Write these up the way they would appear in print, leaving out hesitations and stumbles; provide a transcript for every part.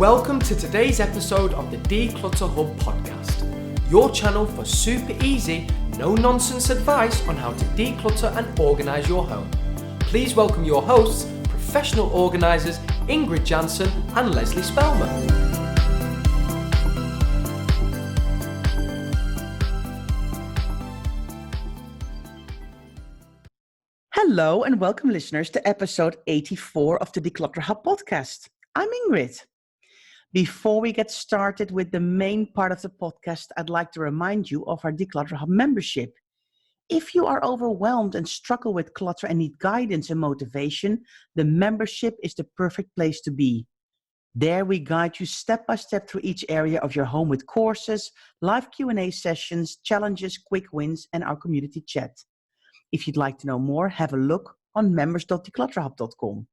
Welcome to today's episode of the Declutter Hub podcast, your channel for super easy, no-nonsense advice on how to declutter and organise your home. Please welcome your hosts, professional organisers Ingrid Jansen and Leslie Spellman. Hello and welcome listeners to episode 84 of the Declutter Hub podcast. I'm Ingrid. Before we get started with the main part of the podcast, I'd like to remind you of our Declutter Hub membership. If you are overwhelmed and struggle with clutter and need guidance and motivation, the membership is the perfect place to be. There we guide you step by step through each area of your home with courses, live Q&A sessions, challenges, quick wins, and our community chat. If you'd like to know more, have a look on members.declutterhub.com.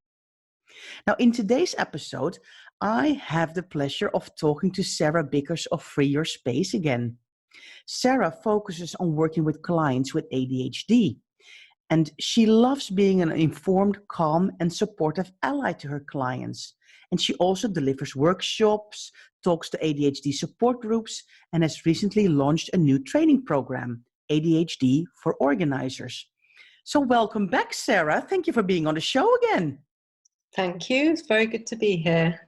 Now, in today's episode, I have the pleasure of talking to Sarah Bickers of Free Your Space again. Sarah focuses on working with clients with ADHD, and she loves being an informed, calm, and supportive ally to her clients. And she also delivers workshops, talks to ADHD support groups, and has recently launched a new training program, ADHD for Organisers. So welcome back, Sarah. Thank you for being on the show again. Thank you. It's very good to be here.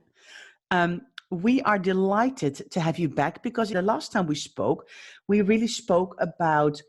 We are delighted to have you back because the last time we spoke, we really spoke about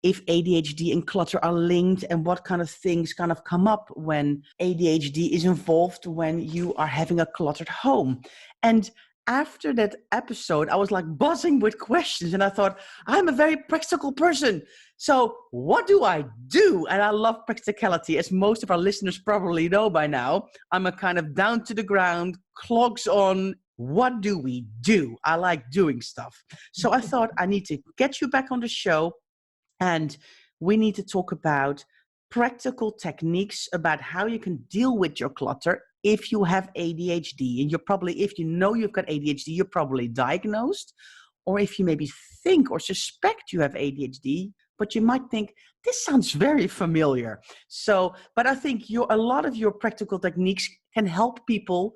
if ADHD and clutter are linked and what kind of things kind of come up when ADHD is involved when you are having a cluttered home. And after that episode, I was like buzzing with questions and I thought, I'm a very practical person. So what do I do? And I love practicality, as most of our listeners probably know by now. I'm a kind of down to the ground, clogs on, what do we do? I like doing stuff. So I thought I need to get you back on the show and we need to talk about practical techniques about how you can deal with your clutter if you have ADHD. And if you know you've got ADHD, you're probably diagnosed. Or if you maybe think or suspect you have ADHD, but you might think, this sounds very familiar. But I think a lot of your practical techniques can help people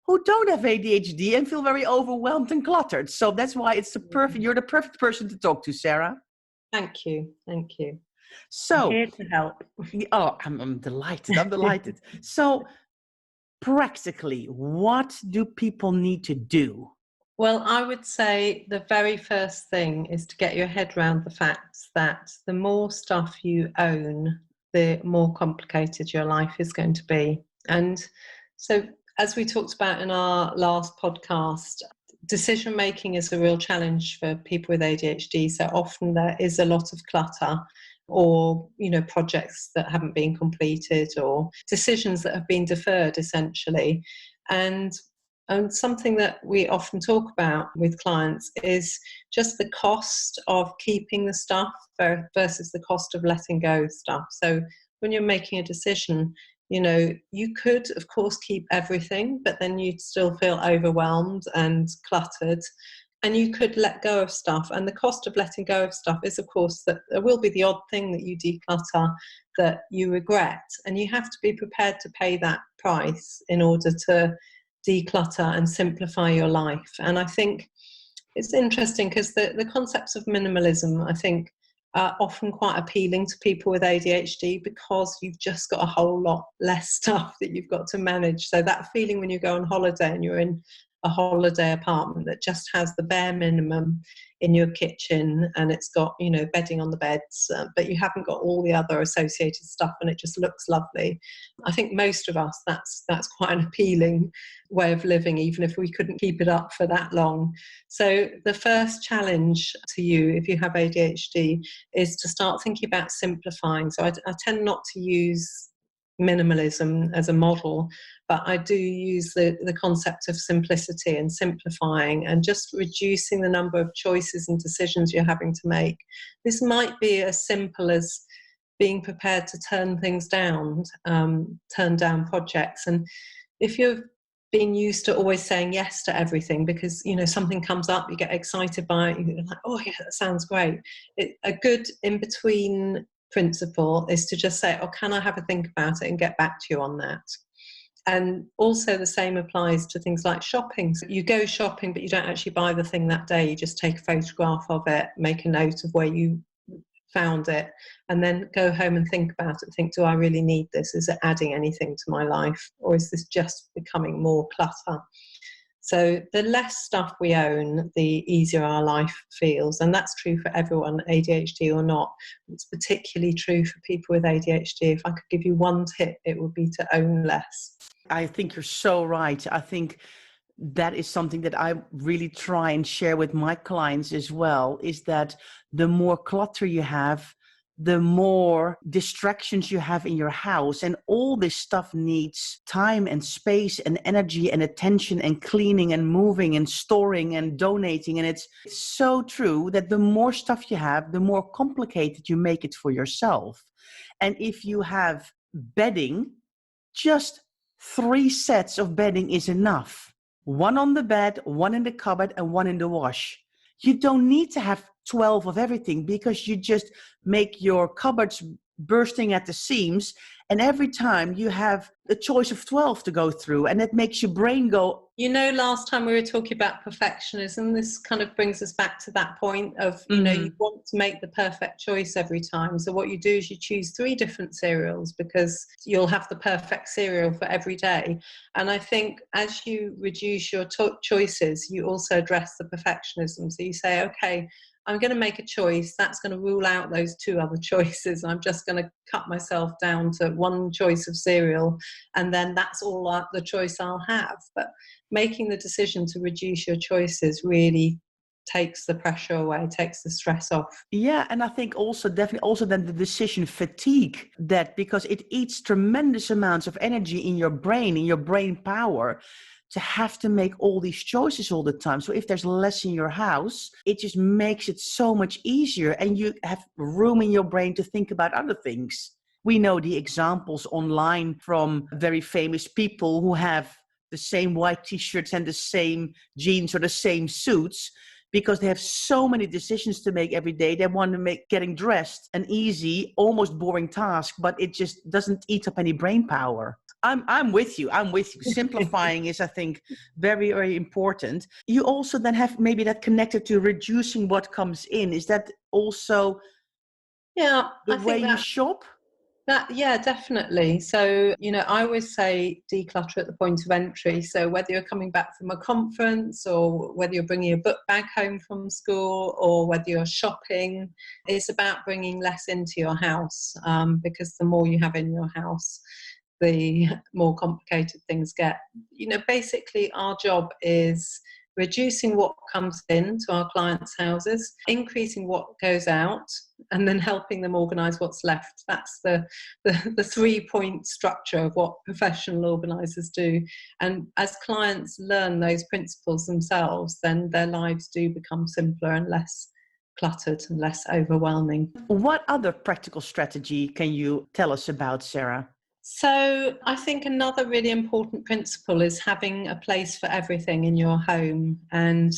who don't have ADHD and feel very overwhelmed and cluttered. So that's why you're the perfect person to talk to, Sarah. Thank you. Thank you. So, I'm here to help. Oh, I'm delighted. So, practically, what do people need to do? Well, I would say the very first thing is to get your head around the fact that the more stuff you own, the more complicated your life is going to be. And so, as we talked about in our last podcast, decision making is a real challenge for people with ADHD. So often there is a lot of clutter, or projects that haven't been completed, or decisions that have been deferred essentially. And something that we often talk about with clients is just the cost of keeping the stuff versus the cost of letting go of stuff. So when you're making a decision, you could of course keep everything, but then you'd still feel overwhelmed and cluttered. And you could let go of stuff. And the cost of letting go of stuff is, of course, that there will be the odd thing that you declutter that you regret. And you have to be prepared to pay that price in order to declutter and simplify your life. And I think it's interesting because the concepts of minimalism, I think, are often quite appealing to people with ADHD because you've just got a whole lot less stuff that you've got to manage. So that feeling when you go on holiday and you're in a holiday apartment that just has the bare minimum in your kitchen and it's got, bedding on the beds, but you haven't got all the other associated stuff and it just looks lovely. I think most of us, that's quite an appealing way of living, even if we couldn't keep it up for that long. So the first challenge to you, if you have ADHD, is to start thinking about simplifying. So I tend not to use minimalism as a model, but I do use the concept of simplicity and simplifying and just reducing the number of choices and decisions you're having to make. This might be as simple as being prepared to turn things down, turn down projects. And if you've been used to always saying yes to everything because something comes up, you get excited by it, you're like, oh yeah, that sounds great. A good in-between principle is to just say, oh, can I have a think about it and get back to you on that? And also the same applies to things like shopping. So you go shopping, but you don't actually buy the thing that day. You just take a photograph of it, make a note of where you found it, and then go home and think about it. Think, do I really need this? Is it adding anything to my life? Or is this just becoming more clutter? So the less stuff we own, the easier our life feels. And that's true for everyone, ADHD or not. It's particularly true for people with ADHD. If I could give you one tip, it would be to own less. I think you're so right. I think that is something that I really try and share with my clients as well, is that the more clutter you have, the more distractions you have in your house. And all this stuff needs time and space and energy and attention and cleaning and moving and storing and donating. And it's so true that the more stuff you have, the more complicated you make it for yourself. And if you have bedding, just 3 sets of bedding is enough. 1 on the bed, 1 in the cupboard, and 1 in the wash. You don't need to have 12 of everything, because you just make your cupboards bursting at the seams, and every time you have a choice of 12 to go through, and it makes your brain go. You know, last time we were talking about perfectionism, this kind of brings us back to that point of, you know, you want to make the perfect choice every time. So what you do is you choose 3 different cereals, because you'll have the perfect cereal for every day. And I think as you reduce your choices, you also address the perfectionism. So you say, okay, I'm going to make a choice that's going to rule out those 2 other choices. I'm just going to cut myself down to 1 choice of cereal, and then that's all the choice I'll have. But making the decision to reduce your choices really takes the pressure away, takes the stress off. Yeah, and I think also definitely also then the decision fatigue, that because it eats tremendous amounts of energy in your brain power, to have to make all these choices all the time. So if there's less in your house, it just makes it so much easier, and you have room in your brain to think about other things. We know the examples online from very famous people who have the same white t-shirts and the same jeans or the same suits, because they have so many decisions to make every day. They want to make getting dressed an easy, almost boring task, but it just doesn't eat up any brain power. I'm with you. Simplifying is, I think, very, very important. You also then have maybe that connected to reducing what comes in. Is that also the way you shop? Yeah, definitely. So, you know, I always say declutter at the point of entry. So whether you're coming back from a conference, or whether you're bringing a book bag home from school, or whether you're shopping, it's about bringing less into your house, because the more you have in your house, the more complicated things get. You know, basically our job is reducing what comes into our clients' houses, increasing what goes out, and then helping them organise what's left. That's the 3-point structure of what professional organisers do. And as clients learn those principles themselves, then their lives do become simpler and less cluttered and less overwhelming. What other practical strategy can you tell us about, Sarah? So I think another really important principle is having a place for everything in your home. And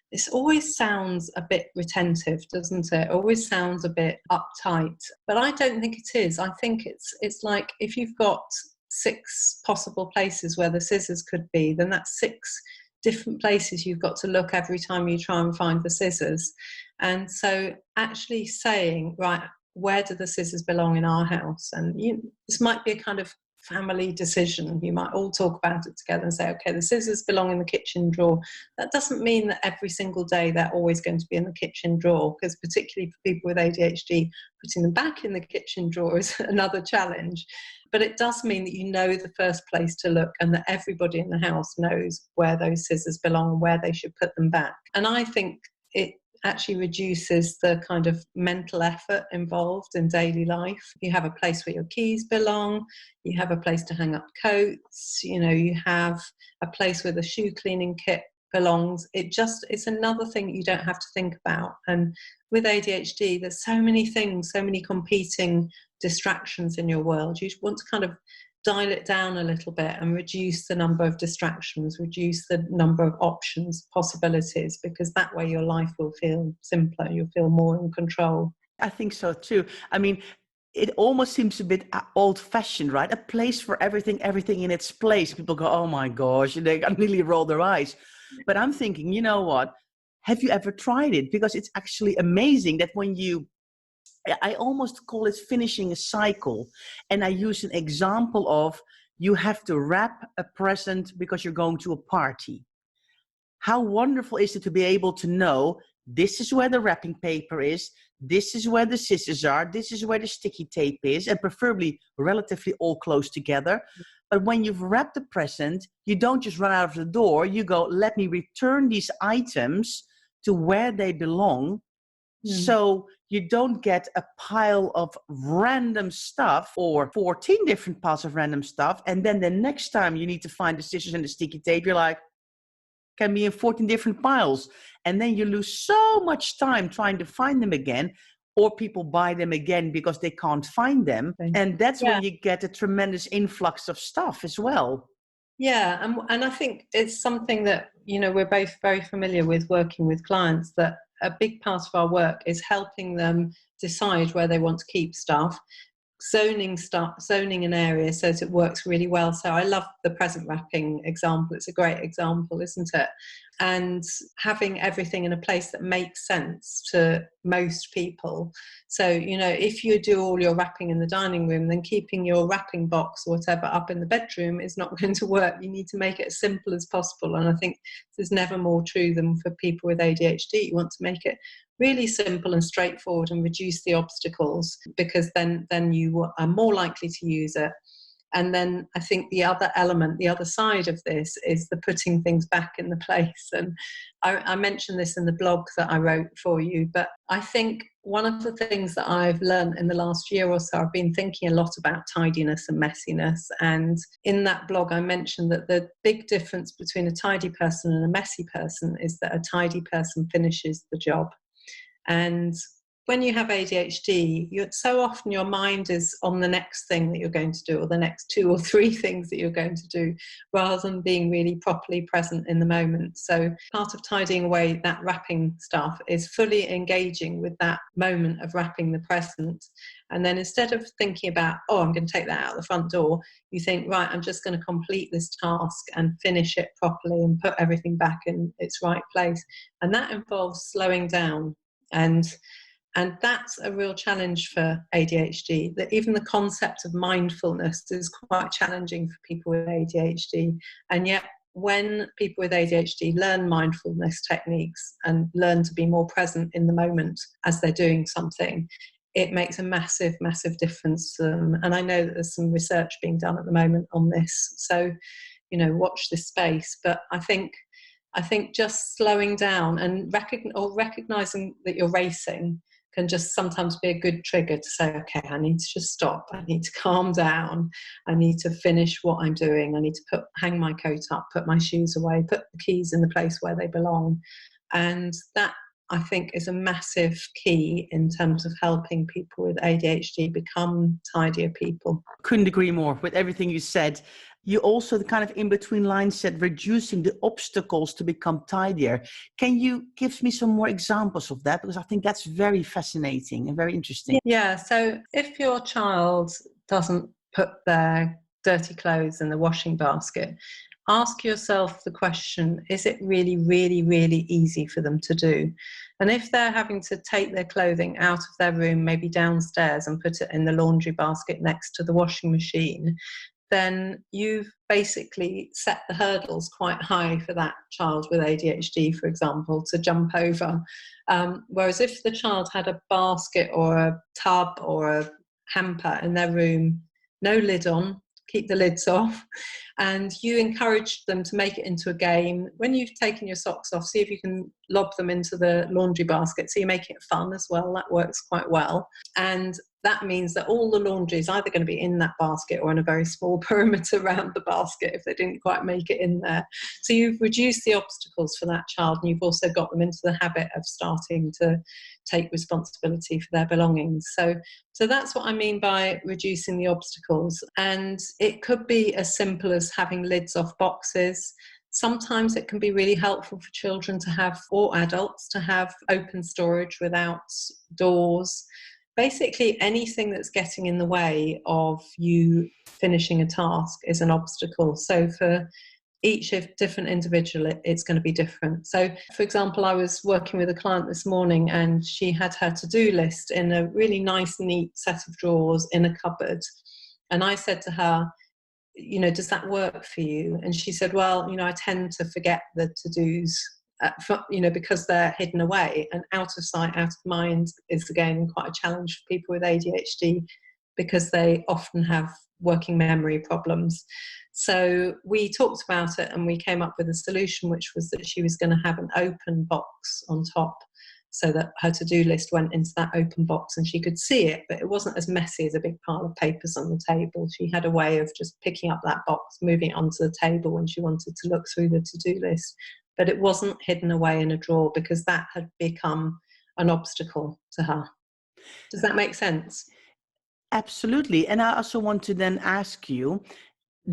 this always sounds a bit retentive, doesn't it? Always sounds a bit uptight, but I don't think it is. I think it's like if you've got 6 possible places where the scissors could be, then that's 6 different places you've got to look every time you try and find the scissors. And so actually saying, right, where do the scissors belong in our house? And this might be a kind of family decision. You might all talk about it together and say, okay, the scissors belong in the kitchen drawer. That doesn't mean that every single day they're always going to be in the kitchen drawer, because particularly for people with ADHD, putting them back in the kitchen drawer is another challenge. But it does mean that you know the first place to look, and that everybody in the house knows where those scissors belong and where they should put them back. And I think it actually reduces the kind of mental effort involved in daily life. You have a place where your keys belong, you have a place to hang up coats, you know, you have a place where the shoe cleaning kit belongs. It's another thing you don't have to think about. And with ADHD, there's so many things, so many competing distractions in your world. You want to kind of dial it down a little bit and reduce the number of distractions, reduce the number of options, possibilities, because that way your life will feel simpler, you'll feel more in control. I think so too. I mean, it almost seems a bit old-fashioned, right? A place for everything in its place. People go, oh my gosh, and they nearly roll their eyes. But I'm thinking, you know what? Have you ever tried it? Because it's actually amazing that when I almost call it finishing a cycle. And I use an example of you have to wrap a present because you're going to a party. How wonderful is it to be able to know this is where the wrapping paper is, this is where the scissors are, this is where the sticky tape is, and preferably relatively all close together. But when you've wrapped the present, you don't just run out of the door. You go, let me return these items to where they belong. So you don't get a pile of random stuff or 14 different piles of random stuff. And then the next time you need to find the scissors and the sticky tape, you're like, can be in 14 different piles. And then you lose so much time trying to find them again, or people buy them again because they can't find them. And that's when you get a tremendous influx of stuff as well. Yeah, and I think it's something that, we're both very familiar with working with clients, that a big part of our work is helping them decide where they want to keep stuff, zoning an area so that it works really well. So I love the present wrapping example. It's a great example, isn't it? And having everything in a place that makes sense to most people. So, if you do all your wrapping in the dining room, then keeping your wrapping box or whatever up in the bedroom is not going to work. You need to make it as simple as possible. And I think this is never more true than for people with ADHD. You want to make it really simple and straightforward and reduce the obstacles, because then you are more likely to use it. And then I think the other element, the other side of this, is the putting things back in the place. And I mentioned this in the blog that I wrote for you, but I think one of the things that I've learned in the last year or so, I've been thinking a lot about tidiness and messiness. And in that blog, I mentioned that the big difference between a tidy person and a messy person is that a tidy person finishes the job. And when you have ADHD, so often your mind is on the next thing that you're going to do, or the next 2 or 3 things that you're going to do, rather than being really properly present in the moment. So part of tidying away that wrapping stuff is fully engaging with that moment of wrapping the present. And then instead of thinking about, I'm going to take that out the front door, you think, right, I'm just going to complete this task and finish it properly and put everything back in its right place. And that involves slowing down. And that's a real challenge for ADHD, that even the concept of mindfulness is quite challenging for people with ADHD. And yet when people with ADHD learn mindfulness techniques and learn to be more present in the moment as they're doing something, it makes a massive, massive difference to them. And I know that there's some research being done at the moment on this. So, watch this space. But I think just slowing down and recognizing that you're racing can just sometimes be a good trigger to say, okay, I need to just stop. I need to calm down. I need to finish what I'm doing. I need to hang my coat up, put my shoes away, put the keys in the place where they belong. And that, I think, is a massive key in terms of helping people with ADHD become tidier people. Couldn't agree more with everything you said. You also, the kind of in between lines, said reducing the obstacles to become tidier. Can you give me some more examples of that? Because I think that's very fascinating and very interesting. Yeah, so if your child doesn't put their dirty clothes in the washing basket, ask yourself the question, is it really, really, really easy for them to do? And if they're having to take their clothing out of their room, maybe downstairs, and put it in the laundry basket next to the washing machine, then you've basically set the hurdles quite high for that child with ADHD, for example, to jump over. Whereas if the child had a basket or a tub or a hamper in their room, no lid on, keep the lids off, and you encourage them to make it into a game. When you've taken your socks off, see if you can lob them into the laundry basket. So you're making it fun as well. That works quite well. And that means that all the laundry is either going to be in that basket or in a very small perimeter around the basket if they didn't quite make it in there. So you've reduced the obstacles for that child, and you've also got them into the habit of starting to take responsibility for their belongings. So that's what I mean by reducing the obstacles. And it could be as simple as having lids off boxes. Sometimes it can be really helpful for children to have, or adults to have, open storage without doors. basically anything that's getting in the way of you finishing a task is an obstacle. So for each different individual, it's going to be different. So, for example, I was working with a client this morning and she had her to-do list in a really nice, neat set of drawers in a cupboard. And I said to her, does that work for you? And she said, well, I tend to forget the to-dos, because they're hidden away, and out of sight, out of mind is again quite a challenge for people with ADHD because they often have working memory problems. So we talked about it and we came up with a solution, which was that she was going to have an open box on top so that her to-do list went into that open box and she could see it, but it wasn't as messy as a big pile of papers on the table. She had a way of just picking up that box, moving it onto the table when she wanted to look through the to-do list. But it wasn't hidden away in a drawer because that had become an obstacle to her. Does that make sense? Absolutely. And I also want to then ask you,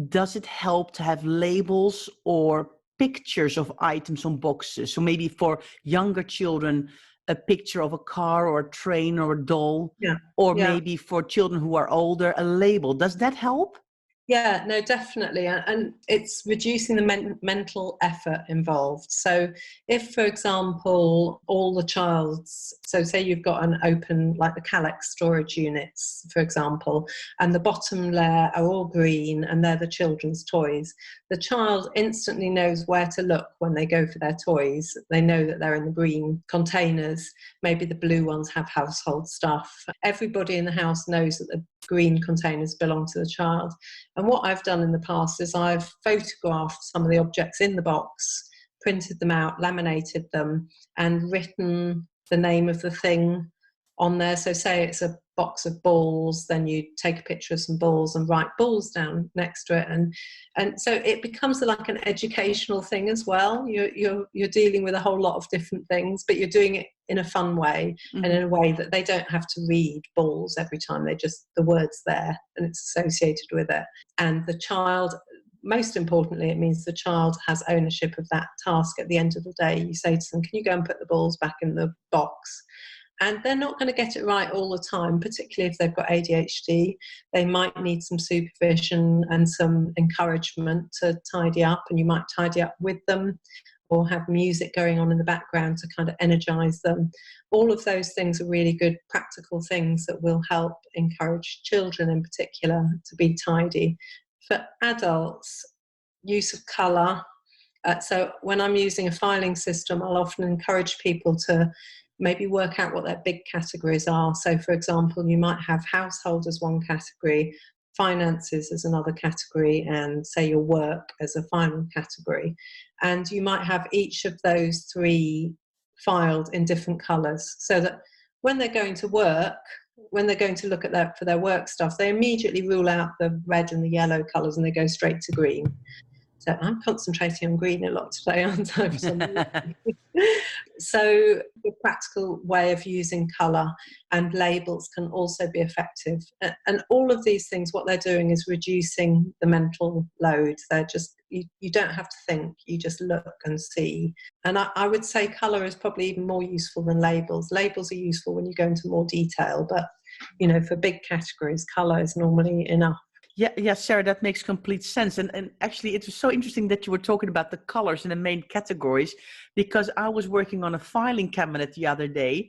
does it help to have labels or pictures of items on boxes? So maybe for younger children, a picture of a car or a train or a doll, or maybe for children who are older, a label. Does that help? Yeah, no, definitely. And it's reducing the mental effort involved. So if, for example, all the so say you've got an open, like the Calyx storage units, for example, and the bottom layer are all green and they're the children's toys, the child instantly knows where to look when they go for their toys. They know that they're in the green containers. Maybe the blue ones have household stuff. Everybody in the house knows that the green containers belong to the child. And what I've done in the past is I've photographed some of the objects in the box, printed them out, laminated them, and written the name of the thing on there. So say it's a box of balls, then you take a picture of some balls and write balls down next to it. And so it becomes like an educational thing as well. You're dealing with a whole lot of different things, but you're doing it in a fun way, and in a way that they don't have to read balls every time. The word's there and it's associated with it. And the child, most importantly, it means the child has ownership of that task at the end of the day. You say to them, can you go and put the balls back in the box? And they're not going to get it right all the time, particularly if they've got ADHD. They might need some supervision and some encouragement to tidy up, and you might tidy up with them or have music going on in the background to kind of energize them. All of those things are really good practical things that will help encourage children in particular to be tidy. For adults, use of colour. So when I'm using a filing system, I'll often encourage people to maybe work out what their big categories are. So for example, you might have household as one category, finances as another category, and say your work as a final category. And you might have each of those three filed in different colours, so that when they're going to work, when they're going to look at for their work stuff, they immediately rule out the red and the yellow colours and they go straight to green. So I'm concentrating on green a lot today, aren't I? So the practical way of using colour and labels can also be effective. And all of these things, what they're doing is reducing the mental load. They're just, you don't have to think, you just look and see. And I would say colour is probably even more useful than labels. Labels are useful when you go into more detail, but for big categories, colour is normally enough. Yeah, Sarah, that makes complete sense. And actually, it was so interesting that you were talking about the colors and the main categories, because I was working on a filing cabinet the other day,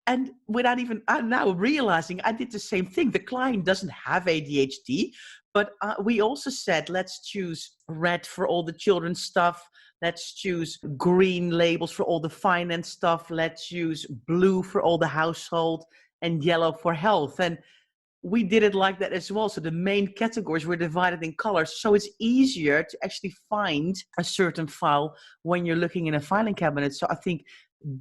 and without even now realizing, I did the same thing. The client doesn't have ADHD, but we also said, let's choose red for all the children's stuff. Let's choose green labels for all the finance stuff. Let's use blue for all the household and yellow for health. And we did it like that as well. So the main categories were divided in colors. So it's easier to actually find a certain file when you're looking in a filing cabinet. So I think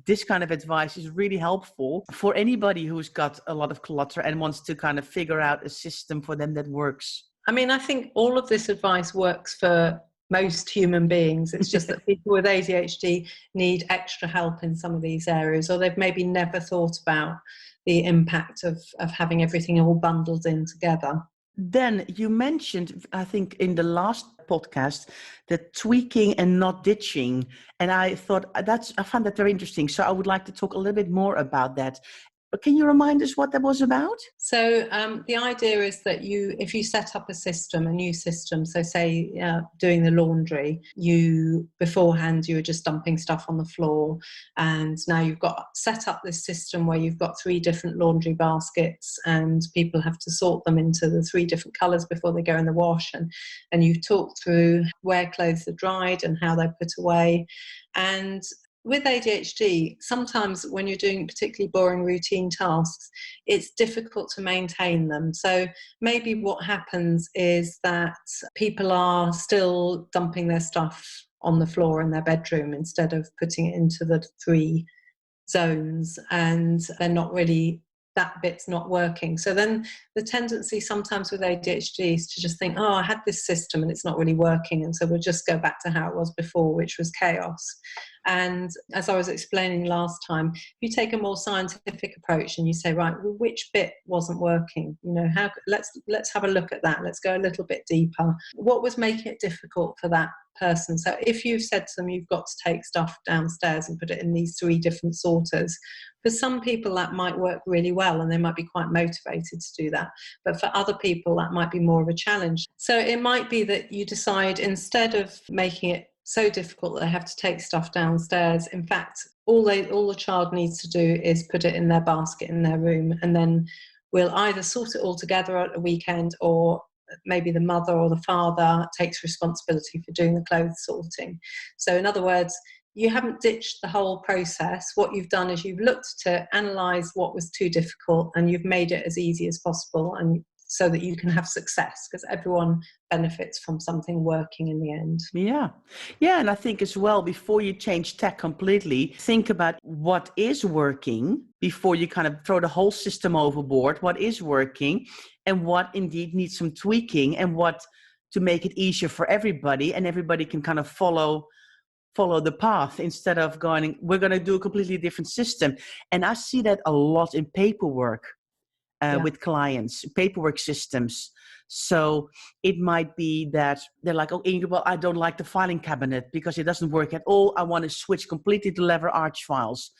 this kind of advice is really helpful for anybody who's got a lot of clutter and wants to kind of figure out a system for them that works. I mean, I think all of this advice works for most human beings. It's just that people with ADHD need extra help in some of these areas, or they've maybe never thought about the impact of having everything all bundled in together. Then you mentioned, I think in the last podcast, the tweaking and not ditching. And I thought I found that very interesting. So I would like to talk a little bit more about that. Can you remind us what that was about? So the idea is that if you set up a new system, so say doing the laundry, beforehand you were just dumping stuff on the floor, and now you've got set up this system where you've got 3 different laundry baskets, and people have to sort them into the 3 different colours before they go in the wash, and you've talked through where clothes are dried and how they're put away. And with ADHD, sometimes when you're doing particularly boring routine tasks, it's difficult to maintain them. So maybe what happens is that people are still dumping their stuff on the floor in their bedroom instead of putting it into the 3 zones, and they're not really, that bit's not working. So then the tendency sometimes with ADHD is to just think, oh, I had this system and it's not really working, and so we'll just go back to how it was before, which was chaos. And as I was explaining last time, if you take a more scientific approach and you say, right, well, which bit wasn't working? Let's have a look at that. Let's go a little bit deeper. What was making it difficult for that person? So if you've said to them, you've got to take stuff downstairs and put it in these 3 different sorters, for some people that might work really well and they might be quite motivated to do that. But for other people, that might be more of a challenge. So it might be that you decide, instead of making it so difficult that they have to take stuff downstairs, in fact, all the child needs to do is put it in their basket in their room, and then we'll either sort it all together at a weekend, or maybe the mother or the father takes responsibility for doing the clothes sorting. So in other words, you haven't ditched the whole process. What you've done is you've looked to analyse what was too difficult, and you've made it as easy as possible, and so that you can have success, because everyone benefits from something working in the end. Yeah. And I think as well, before you change tech completely, think about what is working before you kind of throw the whole system overboard. What is working and what indeed needs some tweaking, and what to make it easier for everybody, and everybody can kind of follow the path, instead of going, we're going to do a completely different system. And I see that a lot in paperwork. With clients, paperwork systems. So it might be that they're like, oh, Ingrid, well, I don't like the filing cabinet because it doesn't work at all. I want to switch completely to lever arch files.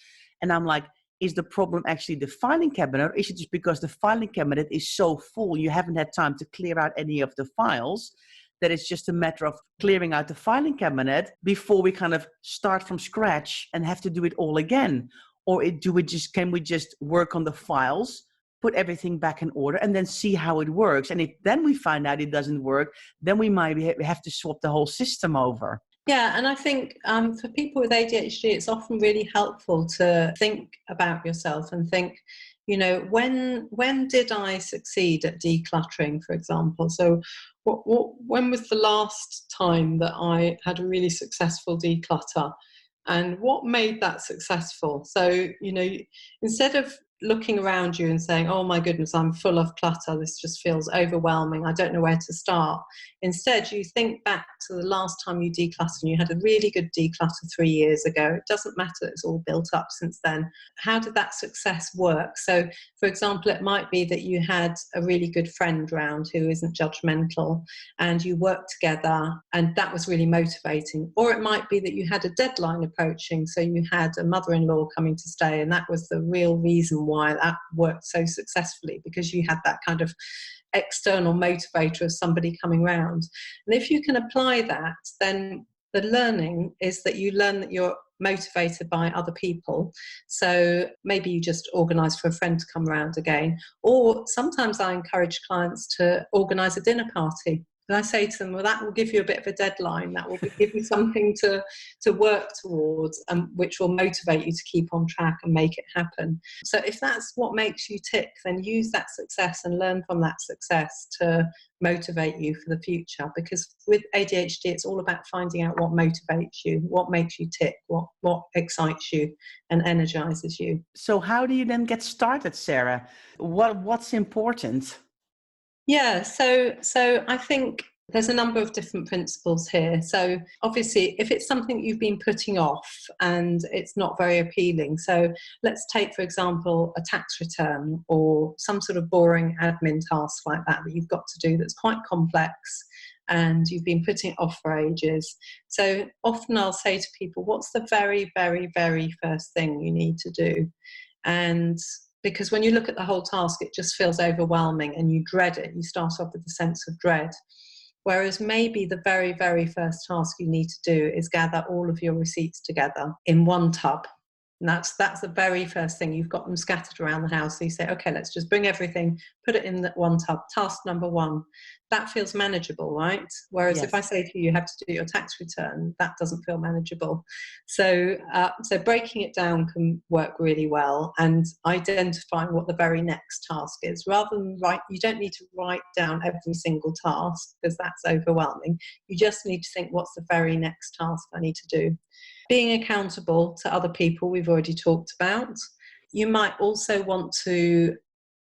And I'm like, is the problem actually the filing cabinet, or is it just because the filing cabinet is so full, you haven't had time to clear out any of the files, that it's just a matter of clearing out the filing cabinet before we kind of start from scratch and have to do it all again? Or can we just work on the files, put everything back in order, and then see how it works? And if then we find out it doesn't work, then we might have to swap the whole system over. Yeah, and I think for people with ADHD, it's often really helpful to think about yourself and think, when did I succeed at decluttering, for example? So when was the last time that I had a really successful declutter? And what made that successful? So, instead of looking around you and saying, oh my goodness, I'm full of clutter, this just feels overwhelming, I don't know where to start. Instead, you think back to the last time you decluttered, and you had a really good declutter 3 years ago. It doesn't matter, it's all built up since then. How did that success work? So, for example, it might be that you had a really good friend round who isn't judgmental, and you worked together, and that was really motivating. Or it might be that you had a deadline approaching, so you had a mother-in-law coming to stay, and that was the real reason why that worked so successfully, because you had that kind of external motivator of somebody coming round. And if you can apply that, then the learning is that you learn that you're motivated by other people. So maybe you just organise for a friend to come round again. Or sometimes I encourage clients to organise a dinner party. And I say to them, well, that will give you a bit of a deadline. That will give you something to work towards, which will motivate you to keep on track and make it happen. So if that's what makes you tick, then use that success and learn from that success to motivate you for the future. Because with ADHD, it's all about finding out what motivates you, what makes you tick, what excites you and energizes you. So how do you then get started, Sarah? What's important? Yeah, so I think there's a number of different principles here. So obviously, if it's something you've been putting off and it's not very appealing, so let's take, for example, a tax return or some sort of boring admin task like that you've got to do that's quite complex and you've been putting it off for ages. So often I'll say to people, what's the very, very, very first thing you need to do? And because when you look at the whole task, it just feels overwhelming and you dread it. You start off with a sense of dread. Whereas maybe the very, very first task you need to do is gather all of your receipts together in one tub. And that's the very first thing. You've got them scattered around the house. So you say, okay, let's just bring everything, put it in that one tub. Task number one. That feels manageable, right? Whereas Yes. if I say to you, you have to do your tax return, that doesn't feel manageable. So breaking it down can work really well, and identifying what the very next task is. Rather than you don't need to write down every single task because that's overwhelming. You just need to think, what's the very next task I need to do? Being accountable to other people, we've already talked about. You might also want to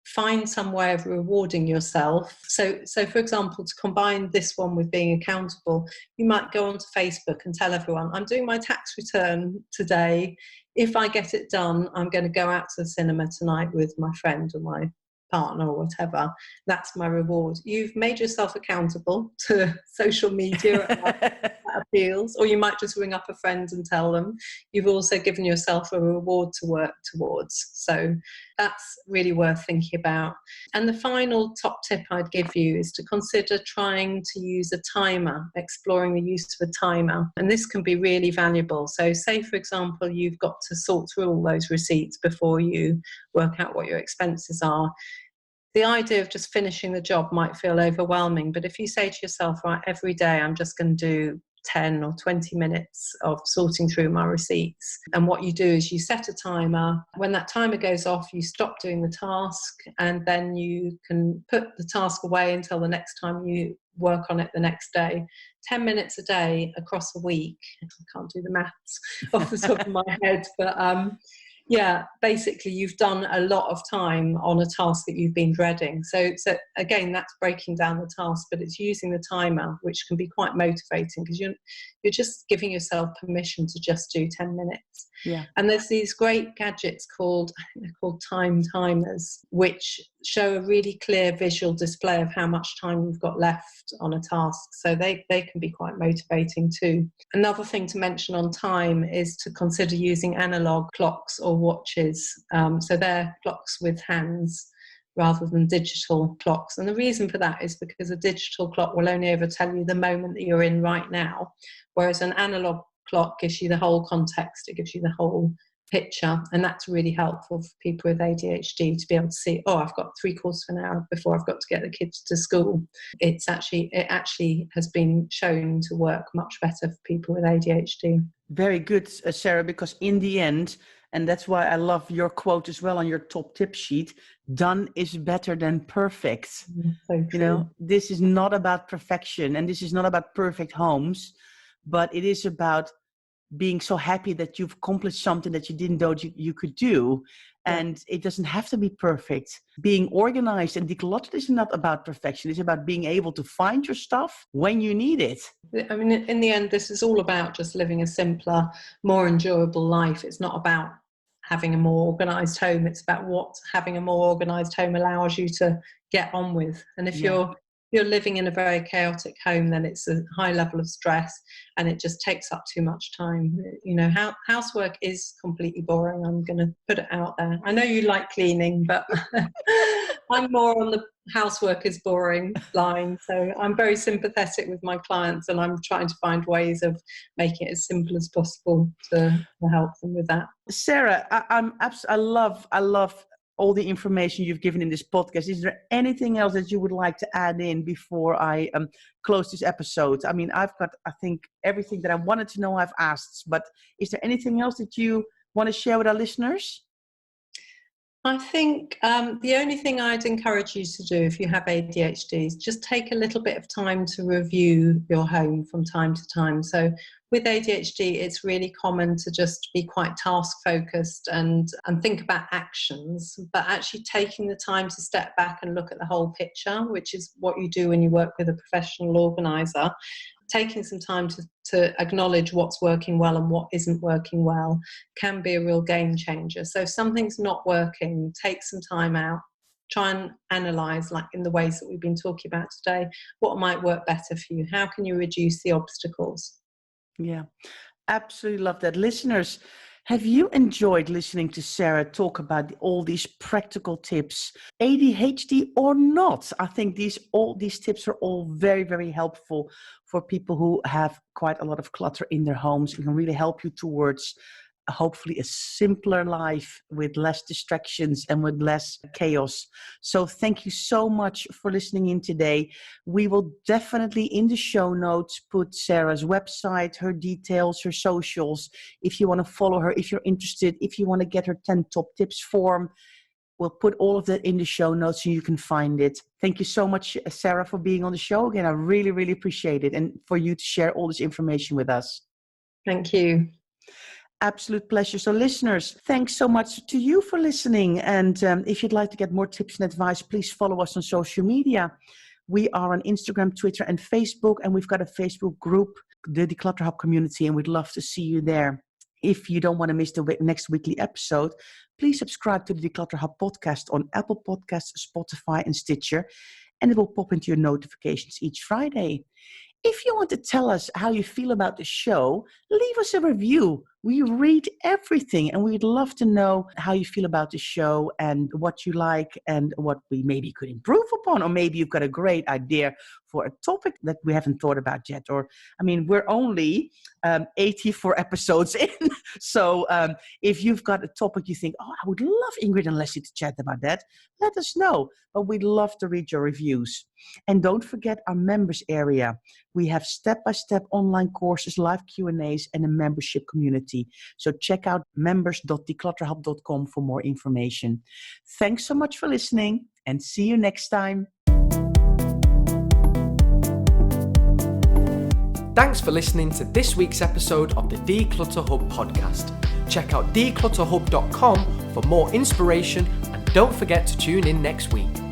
find some way of rewarding yourself. So for example, to combine this one with being accountable, you might go onto Facebook and tell everyone, I'm doing my tax return today. If I get it done, I'm going to go out to the cinema tonight with my friend or my partner or whatever. That's my reward. You've made yourself accountable to social media. That appeals. Or you might just ring up a friend and tell them. You've also given yourself a reward to work towards. So that's really worth thinking about. And the final top tip I'd give you is to consider trying to use a timer, exploring the use of a timer. And this can be really valuable. So say, for example, you've got to sort through all those receipts before you work out what your expenses are. The idea of just finishing the job might feel overwhelming, but if you say to yourself, right, every day I'm just going to do 10 or 20 minutes of sorting through my receipts. And what you do is you set a timer. When that timer goes off, you stop doing the task, and then you can put the task away until the next time you work on it the next day. 10 minutes a day across a week. I can't do the maths off the top of my head, but yeah, basically you've done a lot of time on a task that you've been dreading. So again, that's breaking down the task, but it's using the timer, which can be quite motivating because you're just giving yourself permission to just do 10 minutes. Yeah. And there's these great gadgets called time timers, which show a really clear visual display of how much time you've got left on a task. So they can be quite motivating too. Another thing to mention on time is to consider using analog clocks or watches. So they're clocks with hands rather than digital clocks. And the reason for that is because a digital clock will only ever tell you the moment that you're in right now, whereas an analog clock gives you the whole context, it gives you the whole picture, and that's really helpful for people with ADHD to be able to see, oh, I've got 3/4 of an hour before I've got to get the kids to school. It actually has been shown to work much better for people with ADHD. Very good, Sarah, because in the end, and that's why I love your quote as well on your top tip sheet, done is better than perfect. So true. You know, this is not about perfection, and this is not about perfect homes, but it is about being so happy that you've accomplished something that you didn't know you could do. And it doesn't have to be perfect. Being organized and decluttered is not about perfection. It's about being able to find your stuff when you need it. I mean, in the end, this is all about just living a simpler, more enjoyable life. It's not about having a more organized home. It's about what having a more organized home allows you to get on with. And if you're living in a very chaotic home, then it's a high level of stress and it just takes up too much time. You know, housework is completely boring. I'm going to put it out there. I know you like cleaning, but I'm more on the housework is boring line. So I'm very sympathetic with my clients, and I'm trying to find ways of making it as simple as possible to help them with that. Sarah, I love all the information you've given in this podcast. Is there anything else that you would like to add in before I close this episode? I mean, I've got, I think, everything that I wanted to know I've asked, but is there anything else that you want to share with our listeners? I think the only thing I'd encourage you to do if you have ADHD is just take a little bit of time to review your home from time to time. So with ADHD, it's really common to just be quite task focused and think about actions, but actually taking the time to step back and look at the whole picture, which is what you do when you work with a professional organiser. Taking some time to acknowledge what's working well and what isn't working well can be a real game changer. So if something's not working, take some time out, try and analyse, like in the ways that we've been talking about today, what might work better for you? How can you reduce the obstacles? Yeah, absolutely love that. Listeners, Have you enjoyed listening to Sarah talk about all these practical tips, ADHD or not? I think all these tips are all very, very helpful for people who have quite a lot of clutter in their homes. It can really help you towards hopefully a simpler life with less distractions and with less chaos. So thank you so much for listening in today. We will definitely in the show notes put Sarah's website, her details, her socials. If you want to follow her, if you're interested, if you want to get her 10 top tips form, we'll put all of that in the show notes so you can find it. Thank you so much, Sarah, for being on the show again. I really, really appreciate it, and for you to share all this information with us. Thank you. Absolute pleasure. So listeners, thanks so much to you for listening. And if you'd like to get more tips and advice, please follow us on social media. We are on Instagram, Twitter, and Facebook. And we've got a Facebook group, the Declutter Hub community, and we'd love to see you there. If you don't want to miss the next weekly episode, please subscribe to the Declutter Hub podcast on Apple Podcasts, Spotify, and Stitcher. And it will pop into your notifications each Friday. If you want to tell us how you feel about the show, leave us a review. We read everything, and we'd love to know how you feel about the show and what you like and what we maybe could improve upon. Or maybe you've got a great idea for a topic that we haven't thought about yet. Or, I mean, we're only 84 episodes in. So if you've got a topic you think, oh, I would love Ingrid and Leslie to chat about that, let us know. But we'd love to read your reviews. And don't forget our members area. We have step-by-step online courses, live Q&As, and a membership community. So check out members.declutterhub.com for more information. Thanks so much for listening, and see you next time. Thanks for listening to this week's episode of the Declutter Hub podcast. Check out declutterhub.com for more inspiration, and don't forget to tune in next week.